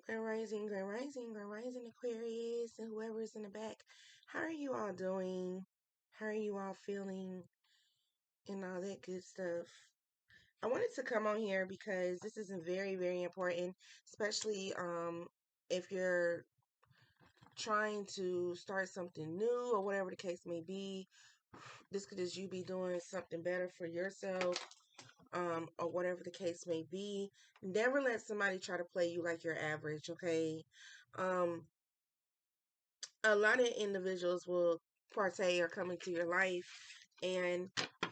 Grand Rising, Grand Rising, Aquarius, and whoever's in the back. How are you all doing? How are you all feeling? And all that good stuff. I wanted to come on here because this is very, very important, especially if you're trying to start something new or whatever the case may be. This could just you be doing something better for yourself, or whatever the case may be. Never let somebody try to play you like you're average, okay? Um, a lot of individuals will partay or come into your life and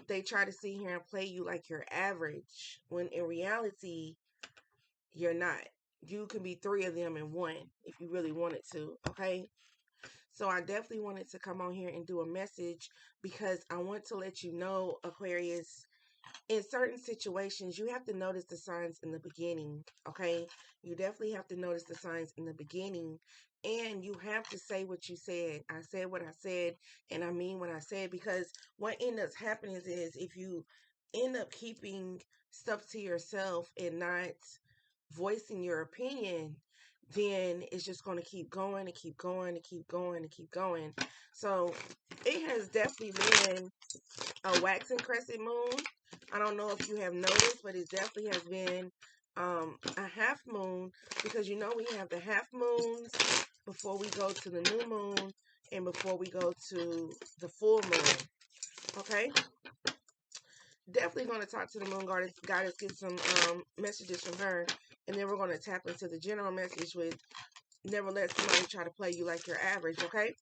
they try to sit here and play you like you're average when in reality you're not. You can be three of them in one if you really wanted to, okay? So I definitely wanted to come on here and do a message because I want to let you know, Aquarius, in certain situations, you have to notice the signs in the beginning, okay? You definitely have to notice the signs in the beginning, and you have to say what you said. I said what I said, and I mean what I said, because what ends up happening is if you end up keeping stuff to yourself and not voicing your opinion, then it's just going to keep going and keep going and keep going and keep going. So it has definitely been a waxing crescent moon. I don't know if you have noticed, but it definitely has been a half moon, because you know we have the half moons before we go to the new moon and before we go to the full moon. Okay, definitely going to talk to the moon goddess, get some messages from her, and then we're going to tap into the general message with never let somebody try to play you like you're average. Okay.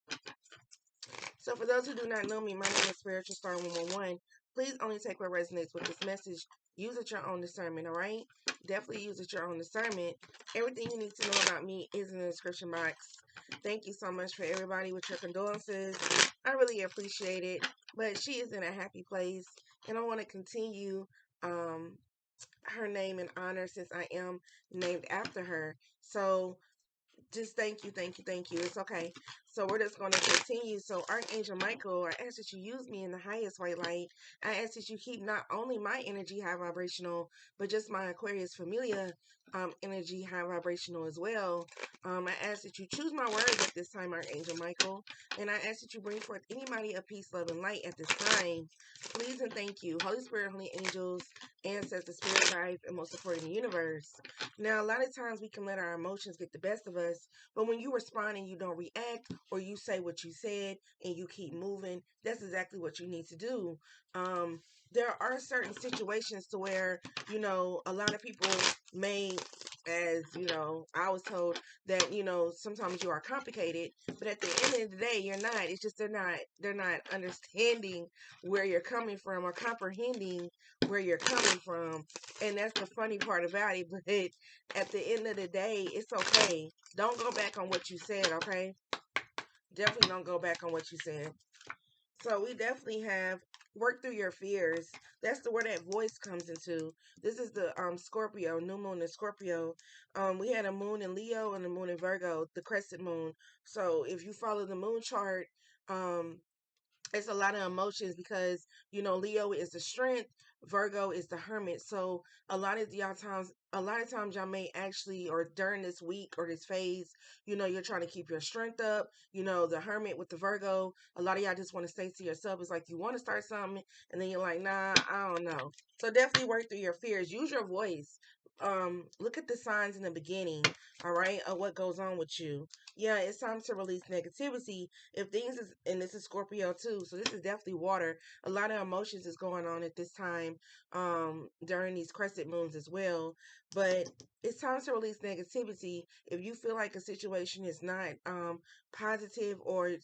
So for those who do not know me, my name is Spiritual Star 111. Please only take what resonates with this message. Use at your own discernment, all right? Definitely use at your own discernment. Everything you need to know about me is in the description box. Thank you so much for everybody with your condolences. I really appreciate it. But she is in a happy place, and I want to continue her name in honor since I am named after her. So just thank you, thank you, thank you. It's okay. So we're just going to continue. So Archangel Michael, I ask that you use me in the highest white light. I ask that you keep not only my energy high vibrational, but just my Aquarius Familia energy high vibrational as well. I ask that you choose my words at this time, Archangel Michael. And I ask that you bring forth anybody of peace, love, and light at this time. Please and thank you. Holy Spirit, Holy Angels, Ancestors, Spirit Guides, and most important the universe. Now, a lot of times we can let our emotions get the best of us, but when you respond and you don't react, or you say what you said and you keep moving, that's exactly what you need to do. Um, there are certain situations to where, a lot of people may, as I was told that, sometimes you are complicated, but at the end of the day, you're not. It's just they're not understanding where you're coming from or comprehending where you're coming from. And that's the funny part about it. But at the end of the day, it's okay. Don't go back on what you said, okay? Definitely don't go back on what you said. So we definitely have work through your fears. That's the where that voice comes into. This is the Scorpio, new moon in Scorpio. We had a moon in Leo and a moon in Virgo, the crescent moon. So if you follow the moon chart, um, it's a lot of emotions because Leo is the strength, Virgo is the hermit. So a lot of times y'all may actually, or during this week or this phase, you're trying to keep your strength up. The hermit with the Virgo, a lot of y'all just want to stay to yourself. It's like you want to start something and then you're like, nah, I don't know. So definitely work through your fears, use your voice. Look at the signs in the beginning, all right, of what goes on with you. Yeah, it's time to release negativity. If things is, and this is Scorpio too, so this is definitely water. A lot of emotions is going on at this time, during these crescent moons as well. But it's time to release negativity. If you feel like a situation is not positive, or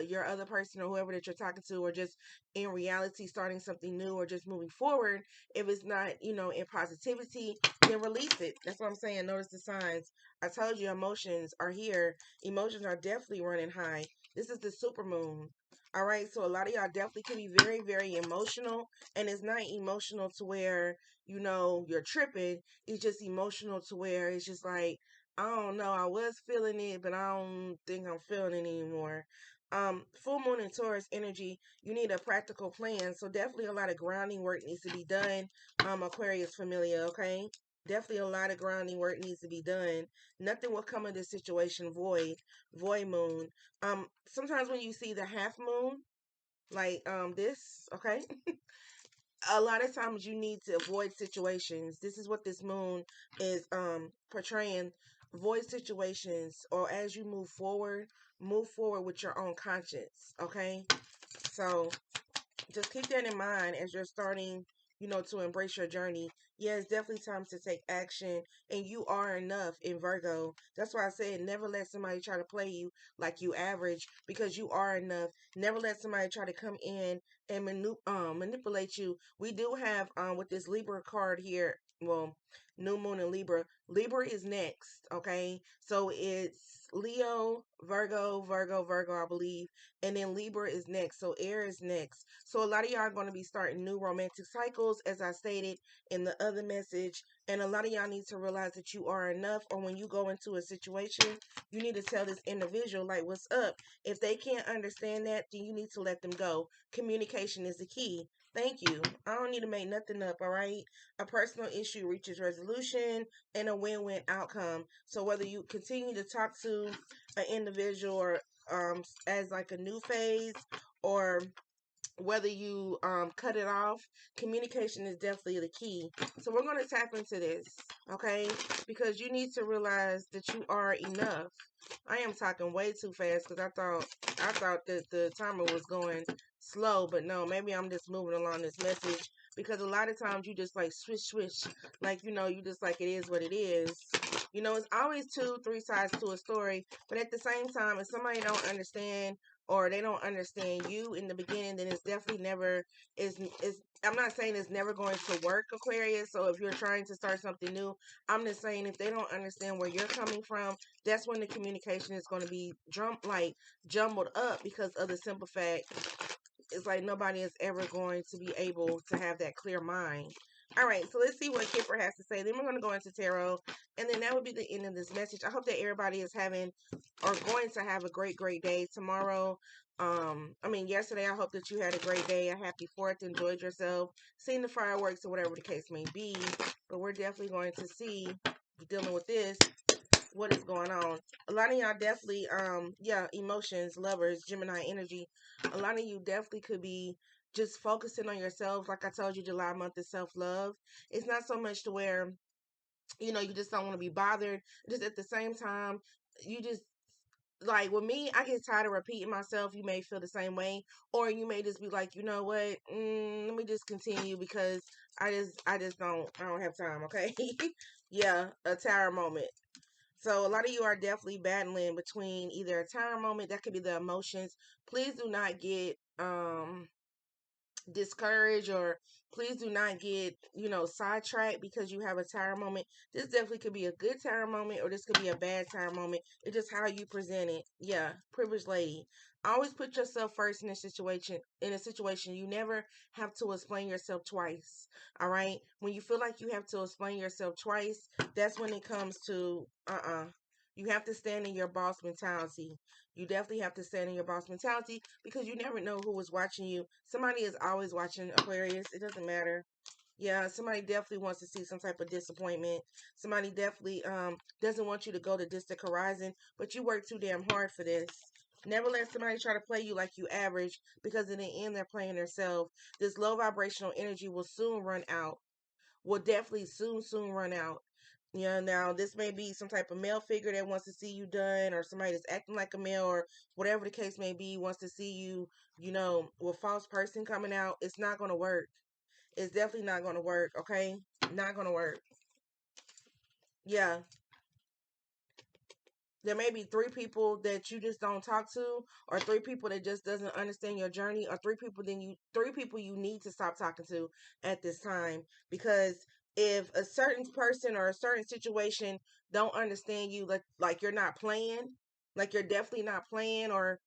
your other person or whoever that you're talking to, or just in reality starting something new or just moving forward, if it's not in positivity, then release it. That's what I'm saying. Notice the signs. I told you emotions are here. Emotions are definitely running high. This is the super moon. All right, so a lot of y'all definitely can be very, very emotional, and it's not emotional to where you're tripping. It's just emotional to where it's just like, I don't know, I was feeling it, but I don't think I'm feeling it anymore. Full moon and Taurus energy, you need a practical plan. So definitely a lot of grounding work needs to be done. Aquarius Familia, okay? Definitely a lot of grounding work needs to be done. Nothing will come of this situation void. Void moon. Sometimes when you see the half moon, like this, okay, a lot of times you need to avoid situations. This is what this moon is portraying. Avoid situations, or as you move forward with your own conscience, okay? So just keep that in mind as you're starting, to embrace your journey. Yeah, it's definitely time to take action, and you are enough in Virgo. That's why I said never let somebody try to play you like you average, because you are enough. Never let somebody try to come in and manipulate you. We do have with this Libra card here. Well, new moon in Libra. Libra is next, okay? So it's Leo, Virgo, Virgo, Virgo, I believe, and then Libra is next. So air is next. So a lot of y'all are going to be starting new romantic cycles, as I stated in the other message. And a lot of y'all need to realize that you are enough. Or when you go into a situation, you need to tell this individual, like, what's up. If they can't understand that, then you need to let them go. Communication is the key. Thank you. I don't need to make nothing up, all right? A personal issue reaches resolution and a win-win outcome. So whether you continue to talk to an individual, or as like a new phase, or whether you cut it off, communication is definitely the key. So we're going to tap into this, okay? Because you need to realize that you are enough. I am talking way too fast because I thought that the timer was going slow, but no, maybe I'm just moving along this message, because a lot of times you just like switch, like, you just like, it is what it is. It's always two, three sides to a story, but at the same time, if somebody don't understand, or they don't understand you in the beginning, then it's definitely never is I'm not saying it's never going to work, Aquarius. So if you're trying to start something new, I'm just saying if they don't understand where you're coming from, that's when the communication is going to be jumbled up, because of the simple fact it's like nobody is ever going to be able to have that clear mind. All right, so let's see what Kipper has to say. Then we're going to go into tarot, and then that would be the end of this message. I hope that everybody is having, or going to have, a great, great day tomorrow. Yesterday, I hope that you had a great day, a happy 4th, enjoyed yourself, seen the fireworks, or whatever the case may be. But we're definitely going to see, dealing with this, what is going on. A lot of y'all definitely, emotions, lovers, Gemini energy. A lot of you definitely could be just focusing on yourself. Like I told you, July month is self-love. It's not so much to where, you just don't want to be bothered. Just at the same time, you just, like with me, I get tired of repeating myself. You may feel the same way, or you may just be like, you know what? Let me just continue, because I don't have time. Okay, yeah, a tower moment. So a lot of you are definitely battling between either a tower moment, that could be the emotions. Please do not get discouraged, or please do not get sidetracked because you have a tower moment. This definitely could be a good tower moment, or this could be a bad tower moment. It's just how you present it. Yeah, privileged lady, always put yourself first in a situation. You never have to explain yourself twice. All right, when you feel like you have to explain yourself twice, that's when it comes to you have to stand in your boss mentality. You definitely have to stand in your boss mentality, because you never know who is watching you. Somebody is always watching, Aquarius. It doesn't matter. Yeah, somebody definitely wants to see some type of disappointment. Somebody definitely doesn't want you to go to distant horizon, but you work too damn hard for this. Never let somebody try to play you like you average, because in the end they're playing themselves. This low vibrational energy will soon run out. Will definitely soon run out. Now this may be some type of male figure that wants to see you done, or somebody that's acting like a male, or whatever the case may be, wants to see you, with false person coming out. It's not going to work. It's definitely not going to work, okay? Not going to work. Yeah. There may be three people that you just don't talk to, or three people that just doesn't understand your journey, or three people you need to stop talking to at this time. Because if a certain person or a certain situation don't understand you, like you're not playing, like you're definitely not playing, or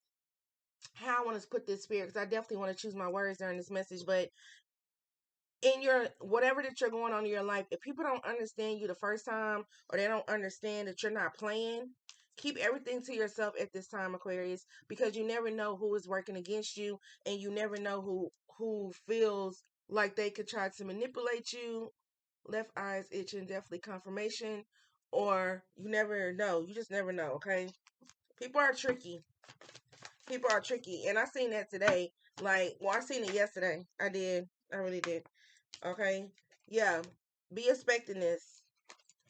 how I want to put this, spirit, because I definitely want to choose my words during this message. But in your whatever that you're going on in your life, if people don't understand you the first time, or they don't understand that you're not playing, keep everything to yourself at this time, Aquarius, because you never know who is working against you, and you never know who feels like they could try to manipulate you, Left eye's itching, definitely confirmation. Or you never know. You just never know, okay? People are tricky. People are tricky. And I seen that today. Like, well, I seen it yesterday. I did. I really did. Okay? Yeah. Be expecting this.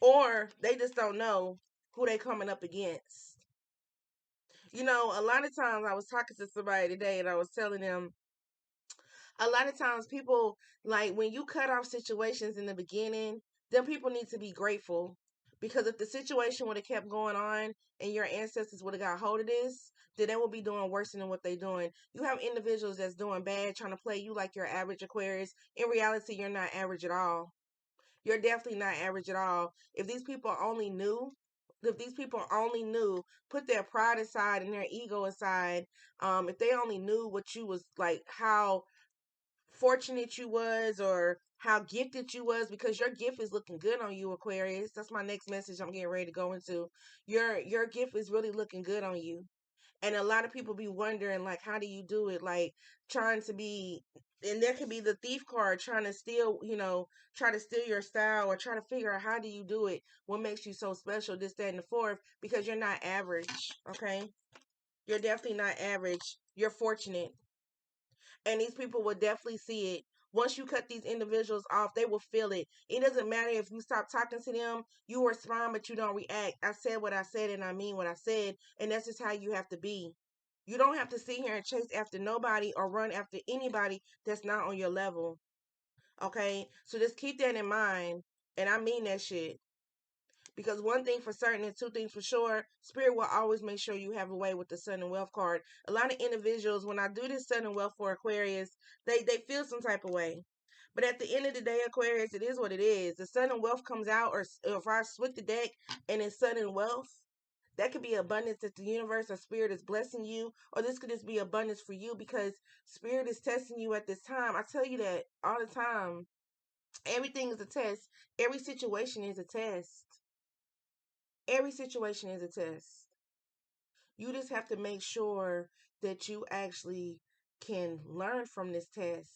Or they just don't know who they coming up against. You know, a lot of times I was talking to somebody today and I was telling them a lot of times people, like, when you cut off situations in the beginning, then people need to be grateful, because if the situation would have kept going on and your ancestors would have got hold of this, then they will be doing worse than what they're doing. You have individuals that's doing bad, trying to play you like you're average Aquarius. In reality, you're not average at all. You're definitely not average at all. If these people only knew, put their pride aside and their ego aside, if they only knew what you was like, how fortunate you was, or how gifted you was, because your gift is looking good on you, Aquarius. That's my next message I'm getting ready to go into. Your gift is really looking good on you. And a lot of people be wondering, like, how do you do it? Like, trying to be, and there could be the thief card trying to steal, try to steal your style, or try to figure out how do you do it? What makes you so special? This, that, and the fourth, because you're not average, okay? You're definitely not average. You're fortunate. And these people will definitely see it. Once you cut these individuals off, they will feel it. It doesn't matter if you stop talking to them, you respond, but you don't react. I said what I said and I mean what I said, and that's just how you have to be. You don't have to sit here and chase after nobody or run after anybody that's not on your level. Okay? So just keep that in mind. And I mean that shit. Because one thing for certain and two things for sure, Spirit will always make sure you have a way with the Sun and Wealth card. A lot of individuals, when I do this Sun and Wealth for Aquarius, they feel some type of way. But at the end of the day, Aquarius, it is what it is. The Sun and Wealth comes out, or if I split the deck and it's Sun and Wealth, that could be abundance that the universe or Spirit is blessing you, or this could just be abundance for you because Spirit is testing you at this time. I tell you that all the time. Everything is a test. Every situation is a test. Every situation is a test. You just have to make sure that you actually can learn from this test.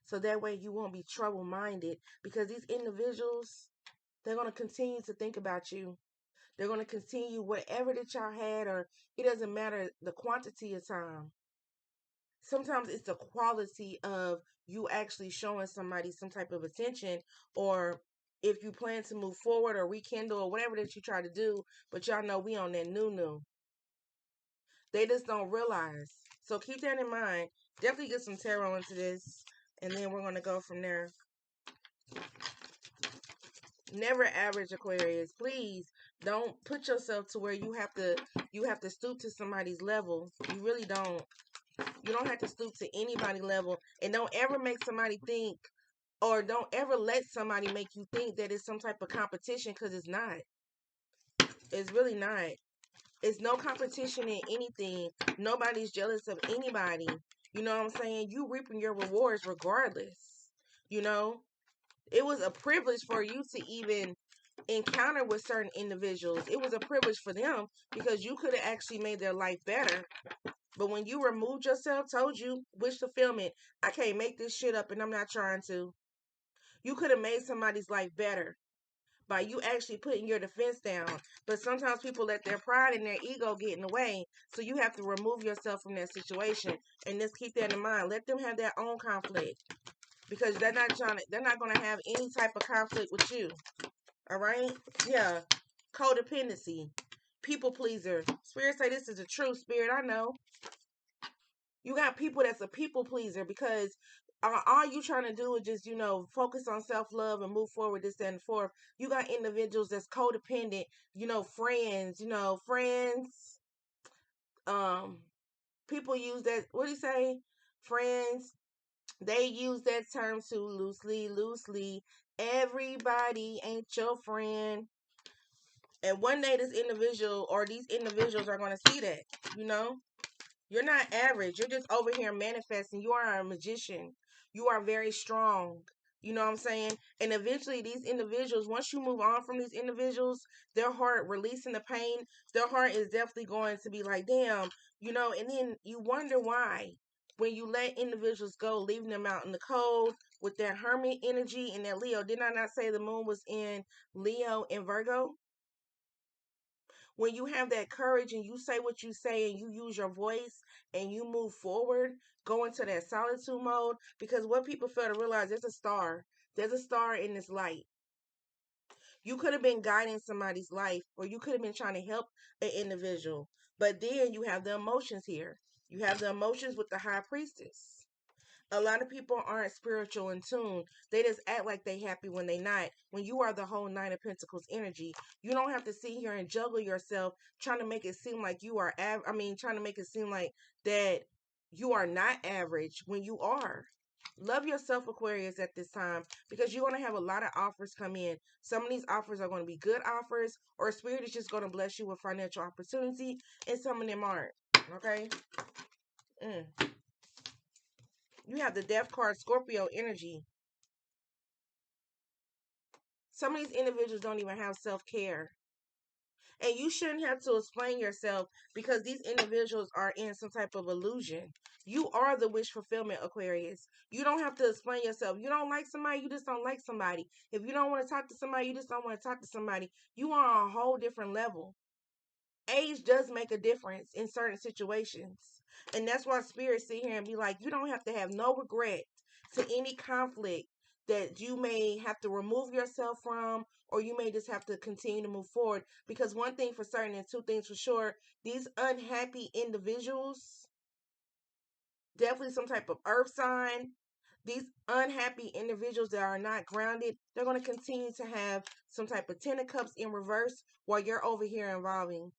So that way you won't be trouble minded, because these individuals, they're going to continue to think about you. They're going to continue whatever that y'all had, or it doesn't matter the quantity of time. Sometimes it's the quality of you actually showing somebody some type of attention, or if you plan to move forward or rekindle or whatever that you try to do, but y'all know we on that new. They just don't realize. So keep that in mind. Definitely get some tarot into this, and then we're gonna go from there. Never average, Aquarius. Please don't put yourself to where you have to stoop to somebody's level. You really don't. You don't have to stoop to anybody's level, and don't ever make somebody think, or don't ever let somebody make you think that it's some type of competition, because it's not. It's really not. It's no competition in anything. Nobody's jealous of anybody. You know what I'm saying? You reaping your rewards regardless. You know, it was a privilege for you to even encounter with certain individuals. It was a privilege for them because you could have actually made their life better. But when you removed yourself, told you, wish fulfillment, I can't make this shit up and I'm not trying to. You could have made somebody's life better by you actually putting your defense down. But sometimes people let their pride and their ego get in the way. So you have to remove yourself from that situation. And just keep that in mind. Let them have their own conflict. Because they're not gonna have any type of conflict with you. Alright? Yeah. Codependency. People pleaser. Spirit say this is a true spirit, I know. You got people that's a people pleaser because all you trying to do is just, focus on self-love and move forward, this, that, and forth. You got individuals that's codependent, friends, um, people use that, what do you say? Friends, they use that term too loosely. Everybody ain't your friend. And one day this individual or these individuals are going to see that, you know? You're not average. You're just over here manifesting. You are a magician. You are very strong. You know what I'm saying? And eventually these individuals, once you move on from these individuals, their heart releasing the pain, their heart is definitely going to be like, damn, and then you wonder why when you let individuals go, leaving them out in the cold, with that Hermit energy and that Leo. Did I not say the moon was in Leo and Virgo? When you have that courage and you say what you say and you use your voice and you move forward, go into that solitude mode, because what people fail to realize, there's a star. There's a star in this light. You could have been guiding somebody's life, or you could have been trying to help an individual. But then you have the emotions here. You have the emotions with the high priestess. A lot of people aren't spiritual in tune. They just act like they happy when they not. When you are the whole Nine of Pentacles energy, you don't have to sit here and juggle yourself trying to make it seem like you are trying to make it seem like that you are not average when you are. Love yourself, Aquarius, at this time, because you're going to have a lot of offers come in. Some of these offers are going to be good offers, or Spirit is just going to bless you with financial opportunity, and some of them aren't. Okay? You have the Death card, Scorpio energy. Some of these individuals don't even have self-care. And you shouldn't have to explain yourself, because these individuals are in some type of illusion. You are the wish fulfillment, Aquarius. You don't have to explain yourself. You don't like somebody, you just don't like somebody. If you don't want to talk to somebody, you just don't want to talk to somebody. You are on a whole different level. Age does make a difference in certain situations. And that's why spirits sit here and be like, you don't have to have no regret to any conflict that you may have to remove yourself from, or you may just have to continue to move forward. Because one thing for certain and two things for sure, these unhappy individuals, definitely some type of earth sign, these unhappy individuals that are not grounded, they're going to continue to have some type of Ten of Cups in reverse while you're over here involving.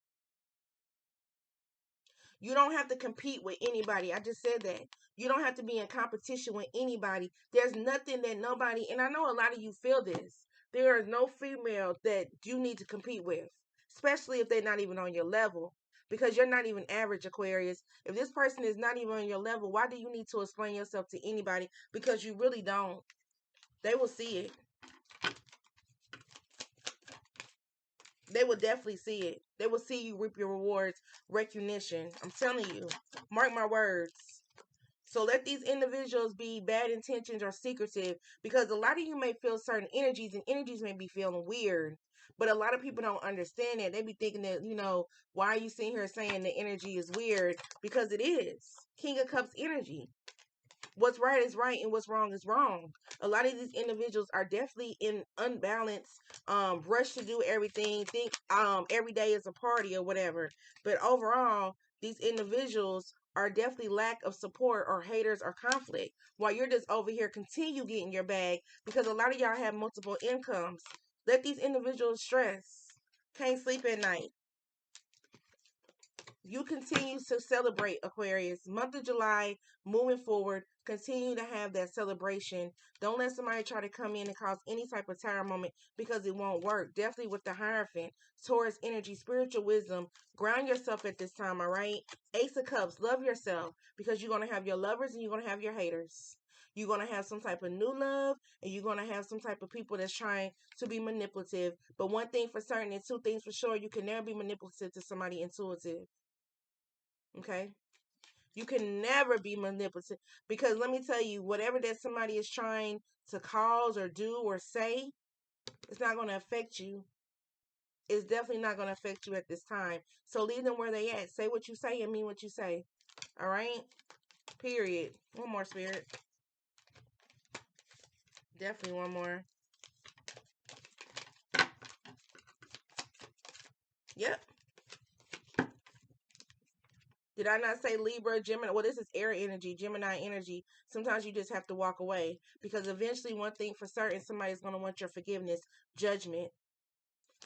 You don't have to compete with anybody. I just said that. You don't have to be in competition with anybody. There's nothing that nobody, and I know a lot of you feel this. There is no female that you need to compete with, especially if they're not even on your level, because you're not even average, Aquarius. If this person is not even on your level, why do you need to explain yourself to anybody? Because you really don't. They will see it. They will definitely see it. They will see you reap your rewards, recognition. I'm telling you. Mark my words. So let these individuals be bad intentions or secretive, because a lot of you may feel certain energies, and energies may be feeling weird. But a lot of people don't understand that. They be thinking that, why are you sitting here saying the energy is weird? Because it is. King of Cups energy. What's right is right and what's wrong is wrong. A lot of these individuals are definitely in unbalanced, rush to do everything, think every day is a party or whatever. But overall, these individuals are definitely lack of support or haters or conflict, while you're just over here continue getting your bag, because a lot of y'all have multiple incomes. Let these individuals stress. Can't sleep at night. You continue to celebrate, Aquarius. Month of July, moving forward, continue to have that celebration. Don't let somebody try to come in and cause any type of terror moment, because it won't work. Definitely with the Hierophant, Taurus energy, spiritual wisdom. Ground yourself at this time, all right? Ace of Cups, love yourself, because you're going to have your lovers and you're going to have your haters. You're going to have some type of new love, and you're going to have some type of people that's trying to be manipulative. But one thing for certain and two things for sure, you can never be manipulative to somebody intuitive. Okay? You can never be manipulative, because let me tell you, whatever that somebody is trying to cause or do or say, it's not going to affect you. It's definitely not going to affect you at this time. So leave them where they at. Say what you say and mean what you say. All right? Period. One more, Spirit. Definitely one more. Yep. Did I not say Libra, Gemini? Well, this is air energy, Gemini energy. Sometimes you just have to walk away, because eventually, one thing for certain, somebody's going to want your forgiveness, judgment.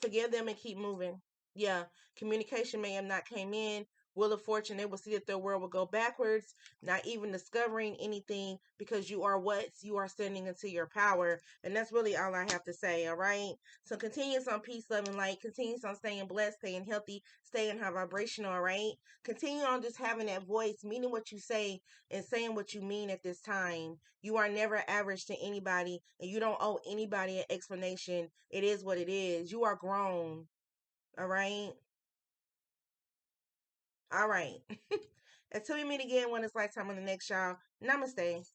Forgive them and keep moving. Yeah, communication may have not came in. Wheel of Fortune, they will see that their world will go backwards, not even discovering anything, because you are what? You are standing into your power. And that's really all I have to say, all right? So continue on peace, love, and light. Continue on staying blessed, staying healthy, staying high vibrational, all right? Continue on just having that voice, meaning what you say and saying what you mean at this time. You are never average to anybody, and you don't owe anybody an explanation. It is what it is. You are grown, all right? All right. Until we meet again when it's lifetime on the next, y'all. Namaste.